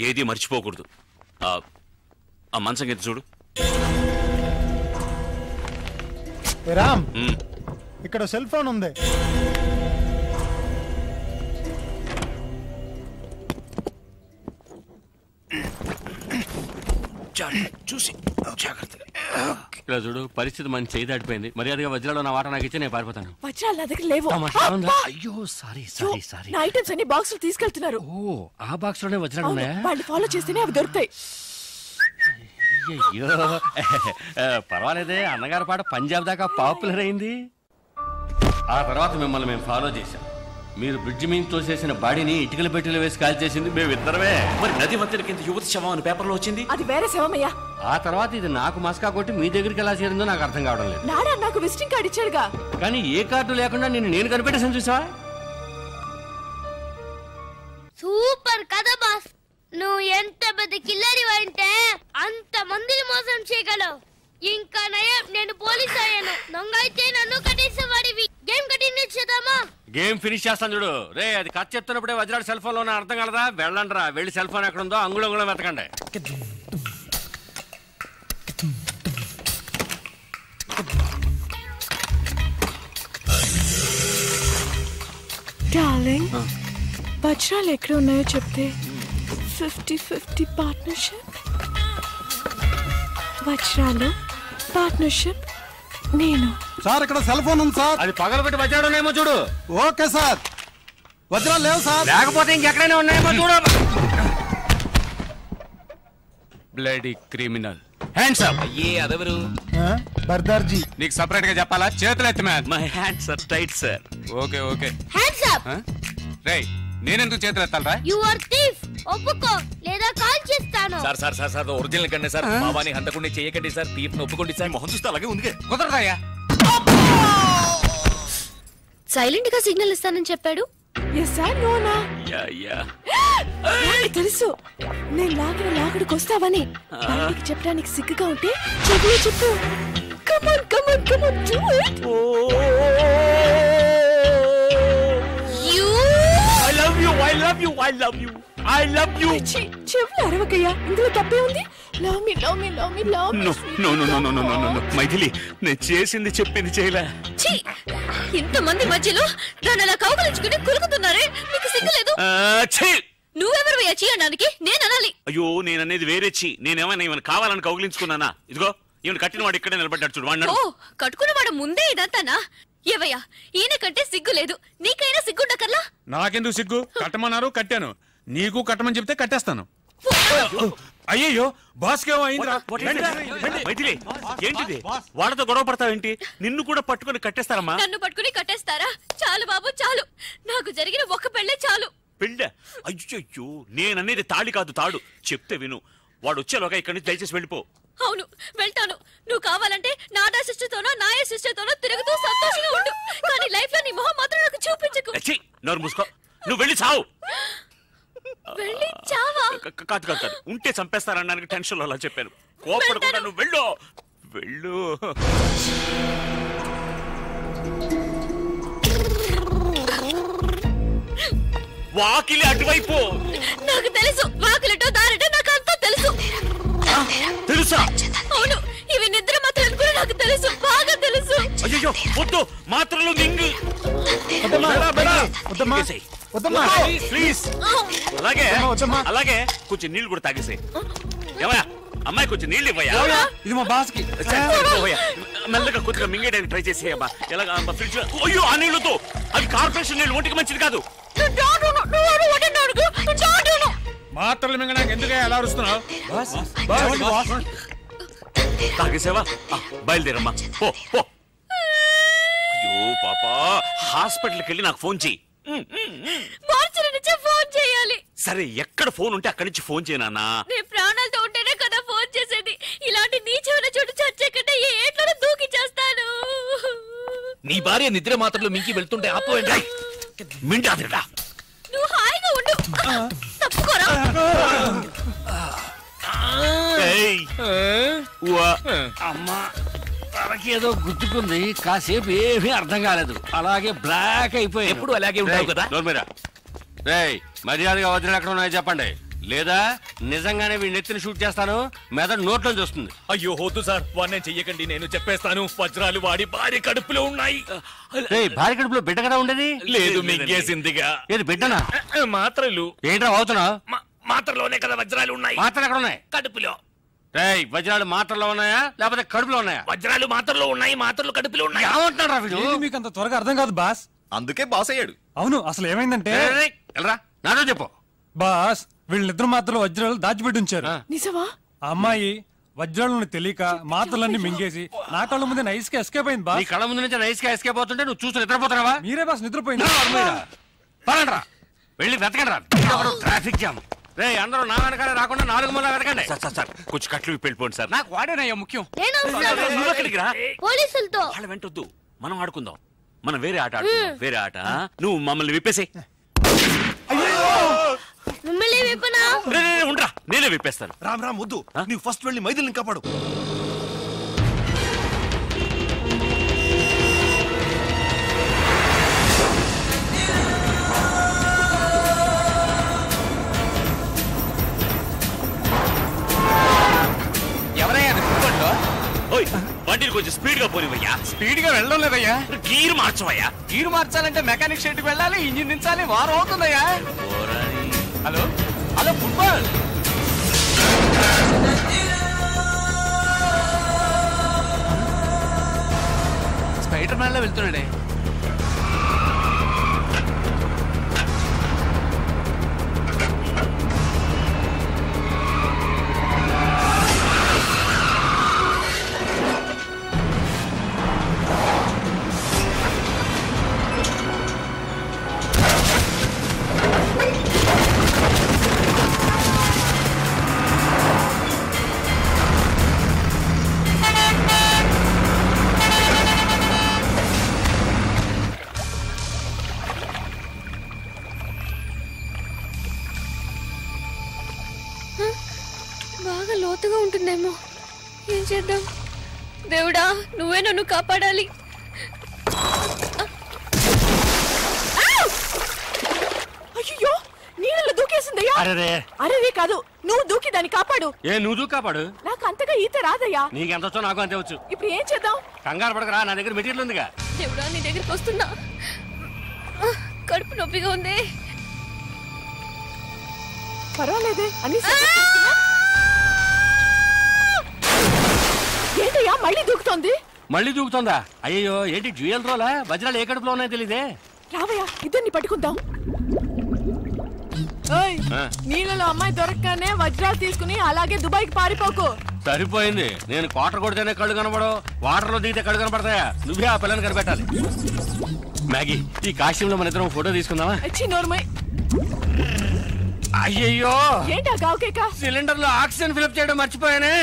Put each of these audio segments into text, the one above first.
ఏది మర్చిపోకూడదు. ఆ మంచం కింద చూడు. రామ్, ఇక్కడ సెల్ ఫోన్ ఉంది. చూసి జాగ్రత్తగా. ఇలా చూడు, పరిస్థితి మంచి చేయి దాటిపోయింది. మర్యాదగా వజ్రాలు నా వాట నాకు ఇచ్చి నేను పారిపోతాను. వజ్రాలు నా దగ్గర లేవు. అయ్యో సారీ సారీ సారీ. నా ఐటమ్స్ అన్ని బాక్స్ లో తీసుకెళ్తున్నారు. ఓ, ఆ బాక్స్ లోనే వజ్రాలు ఉన్నాయా? వాళ్ళు ఫాలో చేస్తేనే అవి దొరుకుతాయి. అయ్యో పర్వాలేదే, అన్నగారి పాట పంజాబ్ దాకా పాపులర్ అయింది. ఆ తర్వాత మిమ్మల్ని మేము ఫాలో చేశాం. మీరు బ్రిడ్జి మీద తోసేసిన బాడీని ఇటుకల పెట్టెలు వేసి కాల్ చేసింది మేమిద్దరమే. మరి నది మధ్యలో కింద యువతి శవం అని పేపర్లో వచ్చింది. అది వేరే శవమయ్యా. ఆ తర్వాత ఇది నాకు మస్కా కొట్టి మీ దగ్గరికి ఎలా చేరిందో నాకు అర్థం కావడం లేదు. నాడా నాకు విజిటింగ్ కార్డు ఇచ్చాడుగా. కానీ ఏ కార్డు లేకుండా నేను కనిపెట్టేసాను చూసావా? సూపర్ కదా బాస్. నువ్వు ఎంత పెద్ద కిల్లరి అంటే అంత మందిని మోసం చేయగలవు. ఇంకా నయం, నేను పోలీస్ అయ్యాను. దొంగ అయితే నన్ను కట్టేసేవాడివి. గేమ్ కంటిన్యూ చేద్దామా? గేమ్ ఫినిష్ చేస్తాను చూడు. రే, అది కట్ చెప్తున్నప్పుడే వజ్రాడు సెల్ ఫోన్ లో అర్థం కలదా? వెళ్ళండి రా, వెళ్ళి సెల్ ఫోన్ ఎక్కడ ఉందో అంగుళం వెతకండి. డార్లింగ్, వజ్రాలు ఎక్కడ ఉన్నాయో చెప్తే 50-50 పార్ట్నర్షిప్. వజ్రాలు పార్ట్నర్షిప్ నేను. సార్ ఇక్కడ సెల్ ఫోన్ ఉంది సార్. అది పగలబెట్టి వజ్రాడు ఉన్నాయేమో చూడు. Okay sir. వజ్రాలు లేవు సార్. లేకపోతే ఇంకెక్కడైనా ఉన్నాయేమో చూడు. Bloody criminal. Hands up. అయ్యే అదెవరు? బర్దార్జీ. నీకు సెపరేట్ గా చెప్పాలా? చేతులు ఎత్తి man. My hands are tight sir. Okay okay. Hands up. రేయ్, నేనెందుకు చేతులు ఎత్తాలరా? You are thief. ఒప్పుకో లేదా కాల్ చేస్తాను. Sir sir sir sir original కండి సార్. బాబాని హంతకుండా చేయకండి సార్. థీఫ్ ని ఒప్పుకోండి సార్. మొహం చూస్తే అలాగే ఉంది. కుదరదాయా? సైలెంట్ గా సిగ్నల్ ఇస్తానని చెప్పాడు. ఎస్ సార్, నోనా. తెలుసు నేను లాగడికి వస్తావని. బయటికి చెప్పడానికి సిగ్గుగా ఉంటే చెవిలో చెప్పు. Come on come on come on, do it. I love you. I love you. I love you. చెవులు అరవకయ్యా, ఇందులో తప్పే ఉంది. Love me love me love me love me. No Maithili, నేను చేసింది చెప్పింది చేయలే. ఇంతమంది మధ్యలో దాన్ని అలా కౌగలించుకుని కులుకుతున్నారే, మీకు సిగ్గులేదు? నువ్వెవరు చేయడానికి? నేను అనాలి. అయ్యో, నేననేది వేరే. నేనేమైనా కావాలని కౌగిలించుకున్నానా? ఇదిగో ఈయన కట్టిన వాడు ఇక్కడే నిలబడ్డాడు చూడు. వాడు కట్టుకున్నవాడు ముందే ఇదంతానా? ఏవయ్యా, ఈయన కంటే సిగ్గు లేదు, నీకైనా సిగ్గుండకర్లా? నాకెందుకు సిగ్గు? కట్టమన్నారు, కట్టాను. నీకు కట్టమని చెప్తే కట్టేస్తాను. అయ్యో, బాస్ కేమో అయిందిరా. మైథిలి, ఏంటిది? వాడితో గొడవ పడతావేంటి? నిన్ను కూడా పట్టుకుని కట్టేస్తారమ్మా. నన్ను పట్టుకుని కట్టేస్తారా? చాలు బాబు చాలు, నాకు జరిగిన ఒక్క పెళ్ళే చాలు. పెళ్ళ? అయ్యో, నేననేది తాళి కాదు, తాడు. చెప్తే విను. వాడు వచ్చేలోగా ఇక్కడి నుంచి దయచేసి వెళ్ళిపో. అవును, వెళ్తాను. నువ్వు కావాలంటే నాడా సిస్టర్తోనో నాయ సిస్టర్తోనో తిరుగుతూ సంతోషంగా ఉండు, కానీ లైఫ్ లో నీ మొహం మాత్రం నాకు చూపించకు. నోరు మూసుకో. నువ్వు వెళ్ళి చావు. వెళ్ళి చావా? కాదు, ఉంటే చంపేస్తారనడానికి టెన్షన్ లో అలా చెప్పాను. కోపడకుండా నువ్వు వెళ్ళు. వాకిలి అటువైపు. నాకు తెలుసు, వాకిలిటో దారిటో నాకు అంతా తెలుసు. తెలుసా? అవును, ఇవి నిద్ర మాత్రం కూడా నాకు తెలుసు, బాగా తెలుసు. అయ్యో, వద్దు, మాత్రలు మింగు. ప్లీజ్. అలాగే కొంచెం నీళ్లు కూడా తాగేసే. ఏమయ్యా, అమ్మాయి కొంచెం నీళ్ళు ఇవ్వయా. ఇది మా బాస్ కి. మెల్లగా కొద్దిగా మింగేయడానికి ట్రై చేసేయమ్మా. ఎలాగా ఫ్రిడ్జ్? అయ్యో, ఆ నీళ్లతో, అవి కార్పొరేషన్ నీళ్ళు, ఒంటికి మంచిది కాదు. మాత్రలు మింగడానికి ఎందుకు ఎలా అరుస్తున్నావు? తాగేసావా? బయలుదేరమ్మా. అయ్యో పాపా, హాస్పిటల్కి వెళ్ళి నాకు ఫోన్ చెయ్యి. ఫోన్ చేయాలి. సరే, ఎక్కడ ఫోన్ ఉంటే అక్కడి నుంచి ఫోన్ చేయనా? నేను ప్రాణాలతో ఉంటేనే కదా ఫోన్ చేసేది. ఇలాంటి నీచమైన చోటు చచ్చే కంటే ఏ ఏట్లోనే దూకి చేస్తాను. నీ భార్య నిద్ర మాత్రలు మింకి వెళ్తుంటే ఆపోయండి. మింటాదిరా. నువ్వు హాయిగా ఉండు. తప్పుకోరా. అమ్మా, తనకేదో గుర్తుకుంది. కాసేపు ఏమీ అర్థం కాలేదు, అలాగే బ్లాక్ అయిపోయి. ఎప్పుడు అలాగే ఉంటావు కదా. మర్యాదగా వజ్రాలు ఎక్కడ ఉన్నాయో చెప్పండి. లేదా నిజంగానే వీడి నెత్తిని షూట్ చేస్తాను, మెదడు నోట్లో చూస్తుంది. అయ్యో వద్దు సార్, వాడిని చెయ్యకండి, నేను చెప్పేస్తాను. వజ్రాలు వాడి భార్య కడుపులో ఉన్నాయి. భార్య కడుపులో బిడ్డ కదా ఉండేది? లేదు, మింగేసిందిగా. ఏది బిడ్డనా? మాత్రలు. ఏంట్రా అవుతున్నావు? మాత్రలోనే కదా వజ్రాలు ఉన్నాయి. మాత్రలు ఎక్కడ ఉన్నాయి? కడుపులో. వజ్రాలు మాత్రలో ఉన్నాయా లేకపోతే కడుపులో ఉన్నాయా? వజ్రాలు మాత్రలో ఉన్నాయి, మాత్రలు కడుపులో ఉన్నాయి. ఏమంటున్నాడు వీడు? మీకు అంత త్వరగా అర్థం కాదు బాస్. అందుకే బాస్ అయ్యాడు. అవును, అసలు ఏమైందంటే నాతో చెప్పు. బాస్, వీళ్ళిద్దరు మాత్రలు వజ్రాలు దాచిపెట్టి ఉంచారు. నిజమా? ఆ అమ్మాయి వజ్రాలను తెలియక మాత్రలన్నీ మింగేసి నా కళ్ళ ముందే నైస్ గా ఎస్కేప్ అయింది నీ బాస్. కళ్ళ ముందు నుంచి నైస్ గా ఎస్కేప్ అవుతుంటే నువ్వు చూసి నిద్రపోతున్నావా? మీరే బాస్ నిద్రపోయింది. పదండ్రా, వెళ్ళి వెతకండి రా. Traffic jam. రే అందరూ నా వెనకాలే రాకుండా 4 మూల వెతకండి. సార్ కొంచెం కట్లు వెళ్ళిపోండి సార్. నాకు వాడేనయ్యా ముఖ్యం. నేను వస్తాను. నువ్వు ఎక్కడికి రా? పోలీసులతో. వాళ్ళ వెంటొద్దు, మనం ఆడుకుందాం. మనం వేరే ఆట ఆడుకుందాం. వేరే ఆట. నువ్వు మమ్మల్ని విప్పేసే. మిమ్మల్ని విప్పనా? ఉండరా, నేనే విప్పేస్తాను. రామ్ రామ్ వద్దు, నీవు ఫస్ట్ వెళ్ళి మైథిలిని కాపాడు. ఓయ్, బండిని కొంచెం స్పీడ్ గా పోనివయ్యా. స్పీడ్ గా వెళ్ళడం లేదయ్యా. గీరు మార్చవయ్యా. గీరు మార్చాలంటే మెకానిక్ షెడ్ కి వెళ్ళాలి, ఇంజిన్ దించాలి, వారం అవుతుందయ్యా. Hello hello football. Spider Man లో వెళ్తున్నాడే. బాగా లోతుగా ఉంటుందేమో. ఏం చేద్దాం? దేవుడా, నువ్వే నన్ను కాపాడాలి. అయ్యో, నీళ్ళలో దూకేసిందయ్యా. అరే కాదు, నువ్వు దూకి దాన్ని కాపాడు. నువ్వు దూకి కాపాడు. నాకు అంతగా ఈత రాదయ్యా. నీకెంత వచ్చో నాకు అంతే వచ్చు. ఇప్పుడు ఏం చేద్దాం? కంగారు పడకరా, నా దగ్గర మెటీరియల్ ఉందిగా. దేవుడా, నీ దగ్గరికి వస్తున్నా. కడుపు నొప్పిగా ఉంది. పర్వాలేదే అని. ఏంటయ్యా మళ్ళీ దూకుతోంది? మళ్ళీ దూకుతుందా? అయ్యో, ఏంటి డ్యూయల్ రోలా? వజ్రాలు ఏ కడుపులో ఉన్నాయో తెలీదే. రావయ్యా, ఇద్దరిని పట్టుకుందాం. నీళ్ళలో అమ్మాయి దొరకగానే వజ్రాలు తీసుకుని అలాగే దుబాయ్కి పారిపోకు. సరిపోయింది. నేను క్వార్టర్ కొడితేనే కళ్ళు కనబడవు, వాటర్ లో దిగితే కళ్ళు కనబడతాయా? నువ్వే ఆ పిల్లని కనిపెట్టాలి. మ్యాగీ, ఈ కాశ్యంలో మన ఇద్దరం ఫోటో తీసుకుందామా? నోర్మై. అయ్యయ్యో, ఏంటా గావుకేక? సిలిండర్ లో ఆక్సిజన్ ఫిలప్ చేయడం మర్చిపోయానే.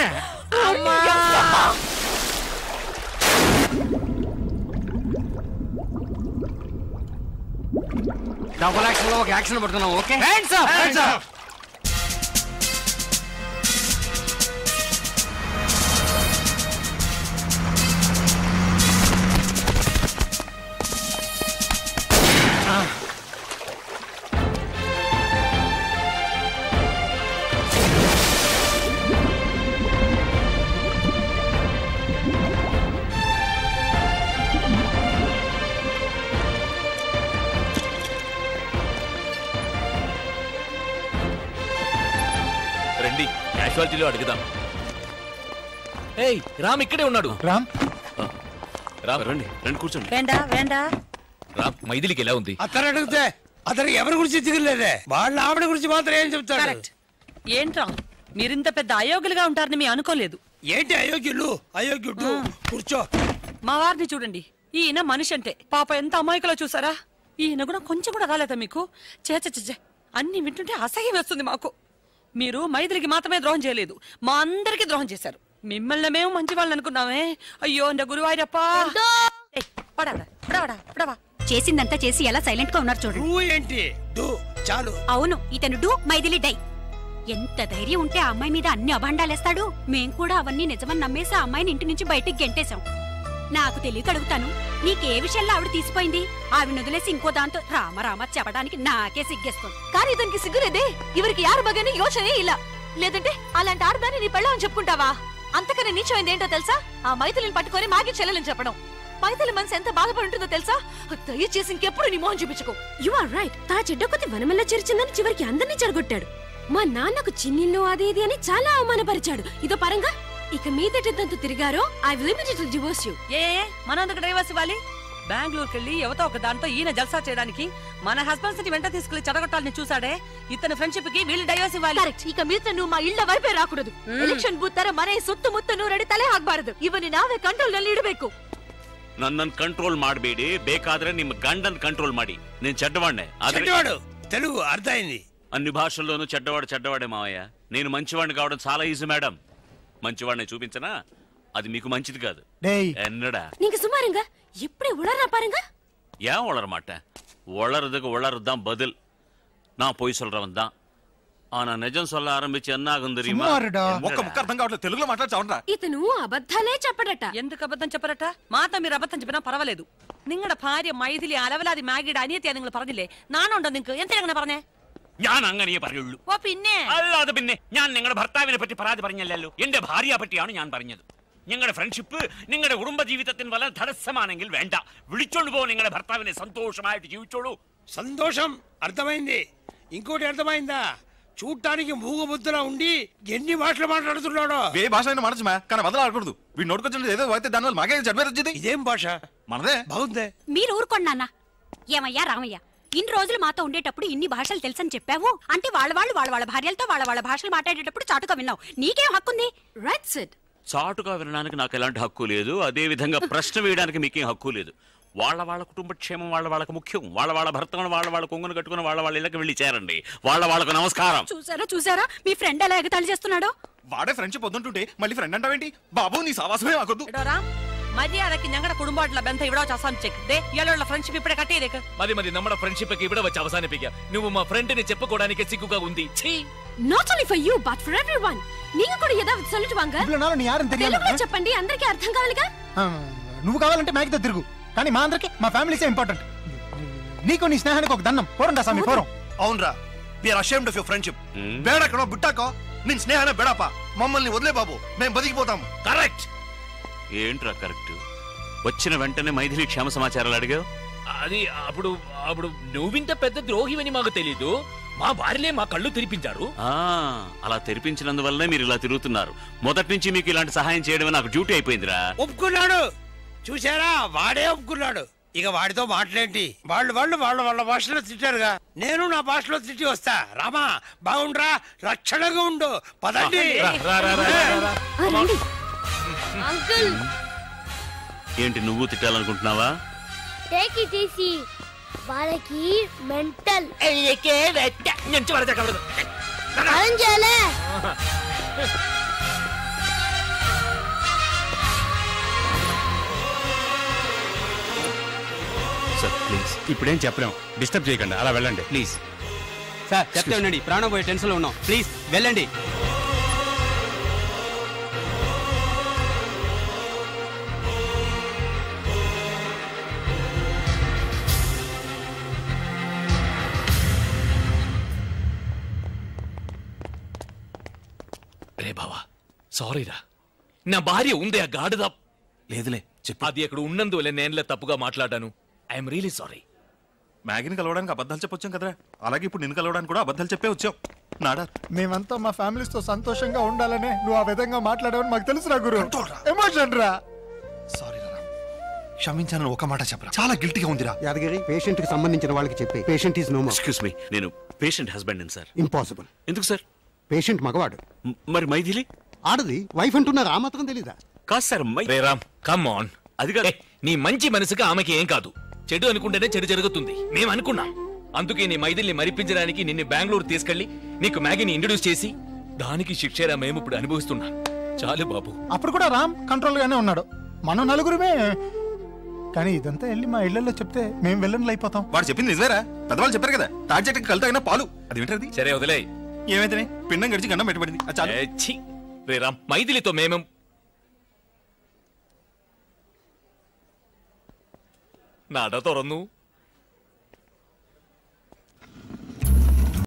డబుల్ యాక్షన్ లో ఒక యాక్షన్ పడుతున్నాం. Okay, hands up, hands up. రండి, క్యాషువాలిటీలో అడుగుదాం. ఏయ్, రామ్ ఇక్కడే ఉన్నాడు. రామ్, రామ్ రండి, రండి కూర్చోండి. వేండా రామ్, మైథిలికి ఎలా ఉంది? అతను అడిగితే అతను ఎవరి గురించి దిగలేదే, వాళ్ళ ఆవిడ గురించి మాత్రం ఏం చెప్తాడు? ఏంట్రా మీరింత పెద్ద అయోగ్యులుగా ఉంటారని మీ అనుకోలేదు. ఏంటి అయోగ్యులు? అయోగ్యుడు కూర్చో. మా వారిని చూడండి, ఈయన మనిషి అంటే పాప ఎంత అమాయకులో చూసారా? ఈయన కూడా కొంచెం కూడా రాలేదా మీకు? చేచే అన్ని వింటుంటే అసహ్యం వేస్తుంది మాకు. మీరు మైథిలికి మాత్రమే ద్రోహం చేయలేదు, మా అందరికి ద్రోహం చేశారు. మిమ్మల్ని మేము మంచి వాళ్ళని అనుకున్నామే. అయ్యో నా గురువాయూరప్పా. చేసిందంతా చేసి ఎలా సైలెంట్ గా ఉన్నారు చూడండి. ఏంటి చాలు. అవును, ఇతను డూ మైథిలి డై. ఎంత ధైర్యం ఉంటే ఆ అమ్మాయి మీద అన్ని అభాండాలేస్తాడు. మేం కూడా అవన్నీ నిజమని నమ్మేసి ఆ అమ్మాయిని ఇంటి నుంచి బయటికి గెంటేశాం. నాకు తెలియక అడుగుతాను, నీకే విషయంలో ఆవిడ తీసిపోయింది? ఆవిడ వదిలేసి ఇంకో దాంతో రామ చెప్పడానికి నాకే సిగ్గేస్తుంది. కానీ ఇతనికి సిగ్గులేదే. ఇవరికి యారు బగని యోచనే ఇలా. లేదంటే అలాంటి ఆడదాన్ని నీ పెళ్ళని చెప్పుకుంటావా? అంతకన్నా నీచమైంది ఏంటో తెలుసా? ఆ మైథిలిని పట్టుకొని మాగి చెల్లెలని చెప్పడం. మైథిలి మనసు ఎంత బాధపడి ఉంటుందో తెలుసా? దయచేసి ఇంకెప్పుడు నీ మోహన్ చూపించుకో. You are right. తా చెడ్డ కొద్ది వనమల్ల చేర్చిందని చివరికి అందరినీ చెరగొట్టాడు. మా నాన్నకు చిన్నిల్లు అది ఇది అని చాలా అవమానపరిచాడు. ఇదో పరంగా ఇక మీదటంతా తిరిగారో I will immediately divorce you. మనందుకు డైవర్స్ ఇవ్వాలి? బెంగళూరుకి వెళ్ళి ఎవతో ఒక దాంతో ఈయన జల్సా చేయడానికి మన హస్బెండ్స్ ని వెంట తీసుకెళ్లి చెడగొట్టాలని చూసాడే. ఇతని ఫ్రెండ్షిప్ కి వీళ్ళు డైవర్స్ ఇవ్వాలి. ಕರೆಕ್ಟ್. ಈಗ ಮಿತ್ರ ನೀವು ಮಾ ಇಳ್ಳ ವೈಪೇ ರಾಕೂಡದು. ಎಲೆಕ್ಷನ್ ಬೂತ್ ತರ ಮನೆ ಸುತ್ತಮುತ್ತ ನೂರಡಿ ತಲೆ ಹಾಕಬಾರದು. ಇವನ್ನ ನಾವೇ ಕಂಟ್ರೋಲ್ ನಲ್ಲಿ ಇಡಬೇಕು. ನನ್ನನ್ನು ಕಂಟ್ರೋಲ್ ಮಾಡಬೇಡಿ. ಬೇಕಾದ್ರೆ ನಿಮ್ಮ ಗಂಡನ್ ಕಂಟ್ರೋಲ್ ಮಾಡಿ. నేను చెడ్డవాడినే. చెడ్డవాడు తెలుగు అర్థమైంది. అన్ని భాషల్లోనూ చెడ్డవాడే మావయ్య. నేను మంచివాడిని కావడం చాలా ఈజీ మేడం. మంచివాడిని చూపించనా? అది మీకు మంచిది కాదు. ఎన్నడా நீங்க சும்மாருங்க. எப்படி உளறா பாருங்க. ஏன் உளற மாட்டேன்? உளறதுக்கு உளறதுதான் பதில். நான் போய் சொல்றவன் தான். ஆனா నిజం சொல்ல ఆరంభించి ఎన్నాగం தெரியுமா? ఒక్క ముక్క అర్థం కావట్లేదు. తెలుగులో మాట్లాడచావరా? ఇతను అబద్ధాలే చెప్పడట. ఎందుకు అబద్ధం చెప్పరట? మాతో మీరు అబద్ధం చెప్పినా పర్వాలేదు. നിങ്ങളുടെ ഭാര്യ മൈഥിലി അലവലാതി മാഗിയുടെ അനിയത്തിയാ നിങ്ങൾ പറഞ്ഞില്ലേ? നാണുണ്ടോ നിങ്ങൾക്ക്? എന്തിനാ അങ്ങനെ പറഞ്ഞേ? ഞാൻ അങ്ങനെ പറയുള്ളൂ. ഓ പിന്നെ അല്ലാതെ പിന്നെ ഞാൻ നിങ്ങളുടെ ഭർത്താവിനെ പറ്റി പരാതി പറഞ്ഞല്ലോ. എന്റെ ഭാര്യയെ പറ്റിയാണ് ഞാൻ പറഞ്ഞത്. നിങ്ങളുടെ ഫ്രണ്ട്ഷിപ്പ് നിങ്ങളുടെ കുടുംബ ജീവിതത്തിന് വല്ല തടസ്സമാണെങ്കിൽ വേണ്ട, വിളിച്ചോണ്ട് പോ. നിങ്ങളുടെ ഭർത്താവിനെ സന്തോഷമായിട്ട് ജീവിച്ചോളൂ. సంతోషం అర్థమైంది. ఇంకోటి అర్థమైందా? చూడటానికి మూగబుద్ధిలా ఉండి ఎన్ని భాషలు మాట్లాడుతున్నాడో. ఏ భాష అయినా మాట్లాడచ్చు, కానీ వదలాడకూడదు. వీడు నోటుకొచ్చిన ఏదో అయితే దానివల్ల మాకే చెడ్డ. ఇదేం భాష? మనదే. బాగుందే. మీరు ఊరుకోండి నాన్న. ఏమయ్యా రామయ్య, ఇన్ని రోజులు మాతో ఉండేటప్పుడు ఇన్ని భాషలు తెలుసని చెప్పావు అంటే వాళ్ళ భార్యలతో వాళ్ళ భాషలు మాట్లాడేటప్పుడు చాటుగా విన్నావు. నీకేం హక్కుంది? Right said. చాటుగా వినడానికి నాకు ఎలాంటి హక్కు లేదు. అదే విధంగా ప్రశ్న వేయడానికి మీకేం హక్కు లేదు. వాళ్ళ కుటుంబ క్షేమం వాళ్ళకి ముఖ్యం. వాళ్ళ భర్తను వాళ్ళ కొంగును కట్టుకుని వాళ్ళ ఇళ్ళకి వెళ్ళి చేరండి. వాళ్ళకు నమస్కారం. చూసారా మీ ఫ్రెండ్ ఎలా ఎగతాళి చేస్తున్నాడో? వాడే ఫ్రెండ్షిప్ వద్దుంటుంటే మళ్ళీ ఫ్రెండ్ అంటావేంటి? బాబు నీ సావాసమే మాకొద్దు. മര്യാദക്ക് ഞങ്ങളുടെ കുടുംബമായിട്ടുള്ള ബന്ധം ഇവിടെ വെച്ച് അവസാനിച്ചേക്ക്. ഇയാളുള്ള ഫ്രണ്ട്ഷിപ്പ് ഇപ്പഴേ കട്ട് ചെയ്തേക്ക്. మరి നമ്മുടെ ఫ్రెండ్షిప్ ഇവിടെ വെച്ച് అవసానిపిക്കാം. నువ్వు మా ఫ్రెండ్ ని చెప్పుకోవడానికి సిగ్గుగా ఉంది. Not only for you but for everyone. நீங்க கூட ஏதாவது சொல்லிட்டு வாங்க. நீ யாரும் தெரியாது. తెలుగులో చెప్పండి, అందరికీ అర్థం కావాలిగా. నువ్వు కావాలంటే మ్యాగ్తో తిరుగు, కానీ మా అందరికి మా ఫ్యామిలీసే ఇంపార్టెంట్. నీకు నీ స్నేహానికి ఒక దండం. పోరండా స్వామి పోరం. అవునరా, we are ashamed of your friendship. బేడకనో బుట్టాకో నీ స్నేహానే బెడపా. మమ్మల్ని వదిలే బాబు, మేము బతికిపోతాం. కరెక్ట్. ఏంట్రా కరెక్ట్? వచ్చిన వెంటనే మైథిలి క్షేమ సమాచారాలు అడిగావు. అది అప్పుడు నువ్వింత పెద్ద ద్రోహివని మాకు తెలీదు. మా భార్యలే మా కళ్ళు తెరిపించారు. అలా తెరిపించినందువల్లనే మీరు ఇలా తిరుగుతున్నారు. మొదటి నుంచి మీకు ఇలాంటి సహాయం చేయడమే నాకు డ్యూటీ అయిపోయిందిరా. ఒప్పుకున్నాడు. చూసారా, వాడే ఒప్పుకున్నాడు. ఇక వాడితో మాట్లాడేంటి? వాళ్ళ భాషలో తిట్టారుగా, నేను నా భాషలో తిట్టి వస్తా. రామా బాగుండ్రా, రక్షణగా ఉండు. పదండి. అంకుల్, ఏంటి నువ్వు తిట్టాలనుకుంటున్నావా? Take it easy. వాళ్ళకి మెంటల్. Sir please. ఇప్పుడేం చెప్పలేం, డిస్టర్బ్ చేయకండి, అలా వెళ్ళండి ప్లీజ్. సార్ చెప్తే ఉండండి, ప్రాణం పోయే టెన్షన్ లో ఉన్నాం. ప్లీజ్ వెళ్ళండి. రే బావా, సారీరా. నా భార్య ఉందే ఆ గాడిద. లేదులే చెప్పు. అది అక్కడ ఉన్నందువల్ల నేనులే తప్పుగా మాట్లాడాను. I'm really sorry. మ్యాగీని కలవడానికి అబద్ధాలు చెప్పొచ్చాం కదరా, అలాగే ఇప్పుడు నిన్ను కలవడానికి కూడా అబద్ధాలు చెప్పే వచ్చాం. నాడా మేమంతా మా ఫ్యామిలీస్ తో సంతోషంగా ఉండాలనే నువ్వు ఆ విధంగా మాట్లాడావని మాకు తెలుసు రా గురు. ఎమోషన్ రా. సారీ రా, క్షమించానని ఒక మాట చెప్పరా. చాలా గిల్టీగా ఉందిరా. యాదగిరి, పేషెంట్ కి సంబంధించిన వాళ్ళకి చెప్పి patient is no more. Excuse me, నేను పేషెంట్ హస్బెండ్ సార్. ఇంపాసిబుల్. ఎందుకు సార్? పేషెంట్ మగవాడు. మరి మైథిలి ఆడది. వైఫ్ అంటున్నారు, ఆ మాత్రం తెలీదా? కాదు సార్. Ram come on. అది కాదు, నీ మంచి మనసుగా ఆమెకి ఏం కాదు. చెడు అనుకుంటేనే చెడు జరుగుతుంది. మేము అనుకున్నాం. అందుకే నీ మైథిలిని మరిపించడానికి నిన్ను బెంగళూరు తీసుకెళ్లి నీకు మ్యాగీని ఇంట్రడ్యూస్ చేసి దానికి శిక్షరా మేము ఇప్పుడు అనుభవిస్తున్నాం. చాలు బాబు. అప్పుడు కూడా రామ్ కంట్రోల్ గానే ఉన్నాడు. మనం నలుగురుమే. కానీ ఇదంతా వెళ్ళి మా ఇళ్లలో చెప్తే మేము వెళ్ళని అయిపోతాం. వాడు చెప్పింది నిజమేరా, పెద్దవాళ్ళు చెప్పారు కదా, తాటి చెట్టుకి కలుతా అయినా పాలు. అది వింటది. సరే వదిలే. ఏమైతే పిండం గడిచి గండం పెట్టబడింది. రే రామ్, మైథిలితో మేము നട തുറന്നു.